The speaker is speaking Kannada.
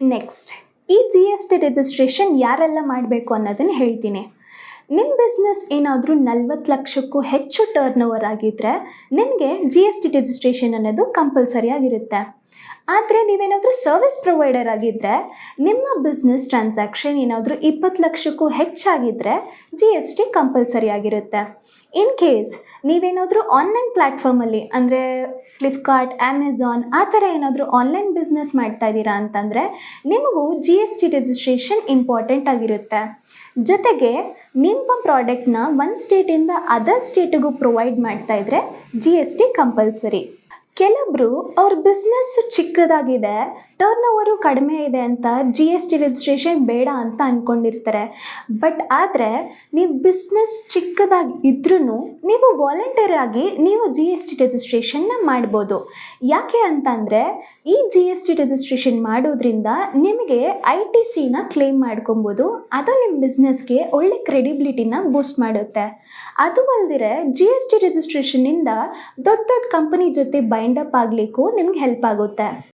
ನೆಕ್ಸ್ಟ್, ಈ ಜಿ ಎಸ್ ಟಿ ರಿಜಿಸ್ಟ್ರೇಷನ್ ಯಾರೆಲ್ಲ ಮಾಡಬೇಕು ಅನ್ನೋದನ್ನು ಹೇಳ್ತೀನಿ. ನಿಮ್ಮ ಬಿಸ್ನೆಸ್ ಏನಾದರೂ 40 ಲಕ್ಷಕ್ಕೂ ಹೆಚ್ಚು ಟರ್ನ್ ಓವರ್ ಆಗಿದ್ದರೆ ನಿಮಗೆ ಜಿ ಎಸ್ ಟಿ ರಿಜಿಸ್ಟ್ರೇಷನ್ ಅನ್ನೋದು ಕಂಪಲ್ಸರಿ ಆಗಿರುತ್ತೆ. ಆದರೆ ನೀವೇನಾದರೂ ಸರ್ವಿಸ್ ಪ್ರೊವೈಡರ್ ಆಗಿದ್ದರೆ ನಿಮ್ಮ ಬಿಸ್ನೆಸ್ ಟ್ರಾನ್ಸಾಕ್ಷನ್ ಏನಾದರೂ 20 ಲಕ್ಷಕ್ಕೂ ಹೆಚ್ಚಾಗಿದ್ದರೆ ಜಿ ಎಸ್ ಟಿ ಕಂಪಲ್ಸರಿ ಆಗಿರುತ್ತೆ. ಇನ್ ಕೇಸ್ ನೀವೇನಾದರೂ ಆನ್ಲೈನ್ ಪ್ಲ್ಯಾಟ್ಫಾರ್ಮಲ್ಲಿ ಅಂದರೆ ಫ್ಲಿಪ್ಕಾರ್ಟ್, ಅಮೆಝಾನ್ ಆ ಥರ ಏನಾದರೂ ಆನ್ಲೈನ್ ಬಿಸ್ನೆಸ್ ಮಾಡ್ತಾ ಇದ್ದೀರಾ ಅಂತಂದರೆ ನಿಮಗೂ G S T registration important ಆಗಿರುತ್ತೆ. ಜೊತೆಗೆ ನಿಮ್ಮ ಪ್ರಾಡಕ್ಟ್ನ ಒಂದು ಸ್ಟೇಟಿಂದ ಅದರ್ ಸ್ಟೇಟಿಗೂ ಪ್ರೊವೈಡ್ ಮಾಡ್ತಾ ಇದ್ದರೆ ಜಿ ಎಸ್ ಟಿ ಕಂಪಲ್ಸರಿ. ಕೆಲವೊಬ್ಬರು ಅವ್ರ ಬಿಸ್ನೆಸ್ ಚಿಕ್ಕದಾಗಿದೆ, ಟರ್ನ್ ಓವರು ಕಡಿಮೆ ಇದೆ ಅಂತ ಜಿ ಎಸ್ ಟಿ ರಿಜಿಸ್ಟ್ರೇಷನ್ ಬೇಡ ಅಂತ ಅಂದ್ಕೊಂಡಿರ್ತಾರೆ. ಬಟ್ ಆದರೆ ನೀವು ಬಿಸ್ನೆಸ್ ಚಿಕ್ಕದಾಗಿ ಇದ್ರೂ ನೀವು ವಾಲಂಟಿಯರ್ ಆಗಿ ನೀವು ಜಿ ಎಸ್ ಟಿ ರಿಜಿಸ್ಟ್ರೇಷನ್ನ ಮಾಡ್ಬೋದು. ಯಾಕೆ ಅಂತಂದರೆ ಈ ಜಿ ಎಸ್ ಟಿ ರಿಜಿಸ್ಟ್ರೇಷನ್ ಮಾಡೋದ್ರಿಂದ ನಿಮಗೆ ಐ ಟಿ ಸಿನ ಕ್ಲೇಮ್ ಮಾಡ್ಕೊಬೋದು. ಅದು ನಿಮ್ಮ ಬಿಸ್ನೆಸ್ಗೆ ಒಳ್ಳೆ ಕ್ರೆಡಿಬಿಲಿಟಿನ ಬೂಸ್ಟ್ ಮಾಡುತ್ತೆ. ಅದು ಅಲ್ಲದಿರೆ ಜಿ ಎಸ್ ಟಿ ರಿಜಿಸ್ಟ್ರೇಷನ್ನಿಂದ ದೊಡ್ಡ ದೊಡ್ಡ ಕಂಪನಿ ಜೊತೆ ಬೈಂಡಪ್ ಆಗಲಿಕ್ಕೂ ನಿಮ್ಗೆ ಹೆಲ್ಪ್ ಆಗುತ್ತೆ.